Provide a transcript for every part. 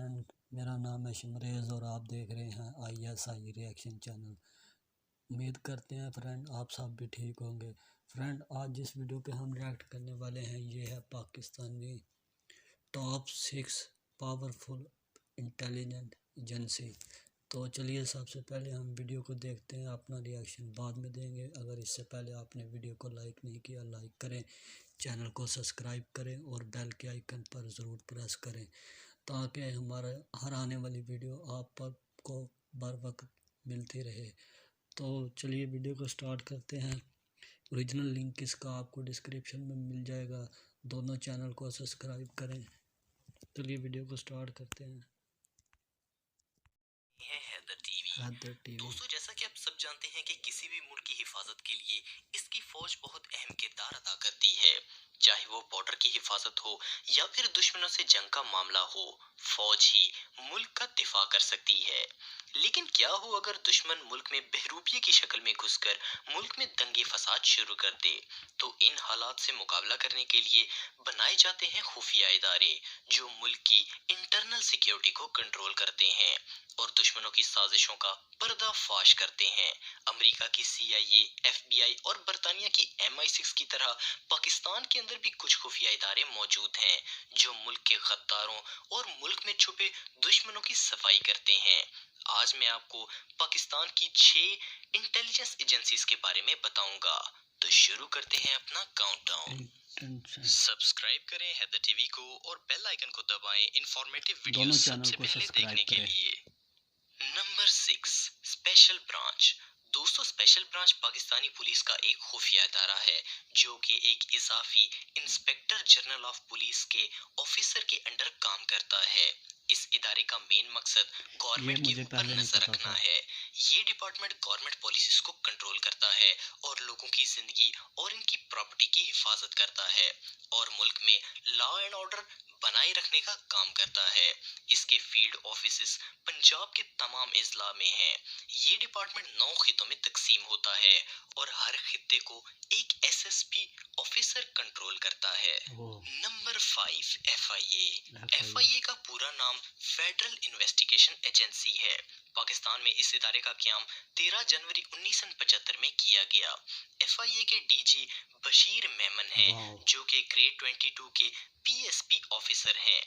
Friend, میرا نام ہے شمریز اور آپ دیکھ رہے ہیں ISI ریئیکشن چینل۔ امید کرتے ہیں فرینڈ آپ سب بھی ٹھیک ہوں گے۔ فرینڈ آج جس ویڈیو پہ ہم ریئیکٹ کرنے والے ہیں یہ ہے Pakistani top 6 powerful intelligent agency. تو چلیے سب سے پہلے ہم ویڈیو کو دیکھتے ہیں، اپنا ریئیکشن بعد میں دیں گے۔ اگر اس سے پہلے آپ نے ویڈیو کو لائک نہیں کیا لائک کریں، چینل کو سبسکرائب کریں اور بیل کے آئیکن پر ضرور پریس کریں تاکہ ہمارا ہر آنے والی ویڈیو آپ کو بر وقت ملتی رہے۔ تو چلیے ویڈیو کو سٹارٹ کرتے ہیں۔ اوریجنل لنک اس کا آپ کو ڈسکرپشن میں مل جائے گا، دونوں چینل کو سبسکرائب کریں۔ چلیے ویڈیو کو سٹارٹ کرتے ہیں۔ حیدر ٹی وی۔ دوستو جیسا کہ آپ سب جانتے ہیں کہ کسی بھی ملک کی حفاظت کے لیے اس کی فوج بہت اہم کردار ادا کرتی ہے، چاہے وہ بارڈر کی حفاظت ہو یا پھر دشمنوں سے جنگ کا معاملہ ہو، فوج ہی ملک کا دفاع کر سکتی ہے۔ لیکن کیا ہو اگر دشمن ملک میں بہروپیے کی شکل میں گھس کر ملک میں دنگے فساد شروع کر دے؟ تو ان حالات سے مقابلہ کرنے کے لیے بنائے جاتے ہیں خفیہ ادارے جو ملک کی انٹرنل سیکیورٹی کو کنٹرول کرتے ہیں اور دشمنوں کی سازشوں کا پردہ فاش کرتے ہیں۔ امریکہ کی CIA، FBI اور برطانیہ کی MI6 کی طرح پاکستان کے اندر بھی کچھ خفیہ ادارے موجود ہیں جو ملک کے غداروں اور ملک میں چھپے دشمنوں کی صفائی کرتے ہیں۔ آج میں آپ کو پاکستان کی 6 انٹیلیجنس ایجنسیز کے بارے میں بتاؤں گا۔ تو شروع کرتے ہیں اپنا کاؤنٹ ڈاؤن۔ سبسکرائب کریں حیدر ٹی وی کو اور بیل آئیکن کو دبائیں انفارمیٹو ویڈیوز سب سے پہلے دیکھنے کے لیے۔ Number 6، special branch. دوستو اسپیشل برانچ پاکستانی پولیس کا ایک خفیہ ادارہ ہے جو کہ ایک اضافی انسپیکٹر جنرل آف پولیس کے آفیسر کے انڈر کام کرتا ہے۔ اس ادارے کا مین مقصد گورنمنٹ کے اوپر نظر رکھنا ہے۔ یہ ڈپارٹمنٹ گورنمنٹ پالیسیز کو کنٹرول کرتا ہے اور لوگوں کی زندگی اور ان کی پراپرٹی کی حفاظت کرتا ہے اور ملک میں لا اینڈ آرڈر بنائے رکھنے کا کام کرتا ہے۔ اس کے فیلڈ آفیسز پنجاب کے تمام اضلاع میں ہیں۔ یہ ڈپارٹمنٹ 9 خطوں میں تقسیم ہوتا ہے اور ہر خطے کو ایک SSP آفیسر کنٹرول کرتا ہے۔ Number 5، FIA۔ FIA کا پورا نام فیڈرل انویسٹیگیشن ایجنسی ہے۔ پاکستان میں اس ادارے کا قیام 13 جنوری 1975 میں کیا گیا۔ FIA کے DG بشیر میمن ہیں جو کہ گریڈ 22 کے PSP آفیسر ہیں۔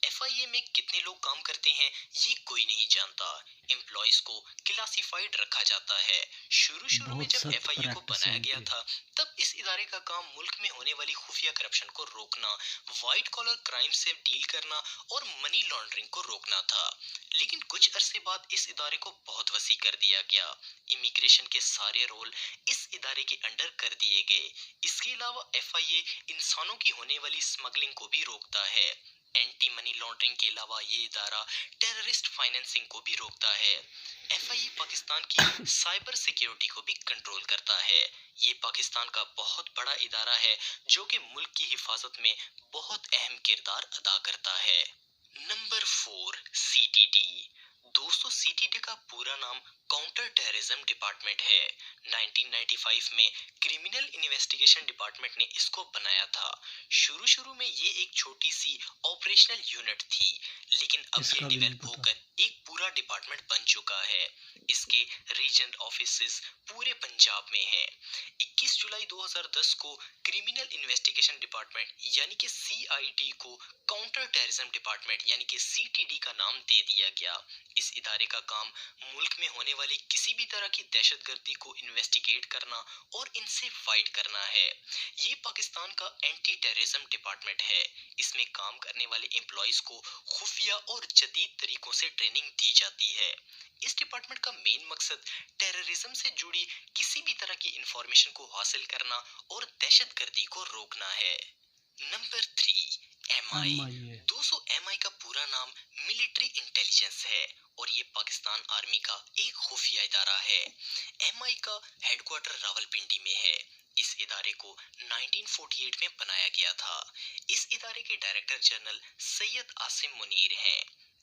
FIA میں کتنے لوگ کام کرتے ہیں یہ کوئی نہیں جانتا۔ امپلائیز کو کلاسیفائیڈ رکھا جاتا ہے۔ شروع میں جب FIA کو بنایا گیا تھا تب اس ادارے کا کام ملک میں ہونے والی خفیہ کرپشن کو روکنا، وائٹ کالر کرائم سے ڈیل کرنا اور منی لانڈرنگ کو روکنا تھا۔ لیکن کچھ عرصے بعد اس ادارے کو بہت وسیع کر دیا گیا۔ امیگریشن کے سارے رول اس ادارے کے انڈر کر دیے گئے۔ اس کے علاوہ FIA انسانوں کی ہونے والی اسمگلنگ کو بھی روکتا ہے۔ اینٹی منی لانڈرنگ کے علاوہ یہ ادارہ ٹیررسٹ فائنینسنگ کو بھی روکتا ہے۔ FIA پاکستان کی سائبر سیکیورٹی کو بھی کنٹرول کرتا ہے۔ یہ پاکستان کا بہت بڑا ادارہ ہے جو کہ ملک کی حفاظت میں بہت اہم کردار ادا کرتا ہے۔ Number 4، CTD۔ دوستو CTD کا پورا نام کاؤنٹر ٹیررزم ڈپارٹمنٹ ہے۔ 1995 میں کرمنل انویسٹیگیشن ڈپارٹمنٹ نے اس کو بنایا تھا۔ شروع میں یہ ایک چھوٹی سی آپریشنل یونٹ تھی لیکن اب یہ ڈیولپ ہو کر ایک پورا ڈپارٹمنٹ بن چکا ہے۔ اس کے ریجنل آفیسز پورے پنجاب میں ہیں۔ 21 جولائی 2010 کو کرمنل انویسٹیگیشن ڈپارٹمنٹ یعنی کہ CID کو کاؤنٹر ٹیررزم ڈپارٹمنٹ یعنی کہ CTD کا نام دے دیا گیا۔ اس ادارے کا کام ملک میں ہونے والی کسی بھی طرح کی دہشت گردی کو انویسٹیگیٹ کرنا اور ان سے فائٹ کرنا ہے۔ یہ پاکستان کا اینٹی ٹیررزم ڈپارٹمنٹ ہے۔ اس میں کام کرنے والے امپلائیز کو خفیہ اور جدید طریقوں سے ٹریننگ دی جاتی ہے۔ اس ڈپارٹمنٹ کا مین مقصد ٹیررزم سے جڑی کسی بھی طرح کی انفارمیشن کو حاصل کرنا اور دہشت گردی کو روکنا ہے۔ Number 3، MI۔ دوستو MI کا پورا نام ملٹری انٹیلیجنس ہے اور یہ پاکستان آرمی کا ایک خفیہ ادارہ ہے۔ MI کا ہیڈ کوارٹر راولپنڈی میں ہے۔ اس ادارے کو 1948 میں بنایا گیا تھا۔ اس ادارے کے ڈائریکٹر جنرل سید عاصم منیر ہیں۔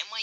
MI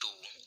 2,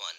1,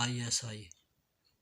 ISI।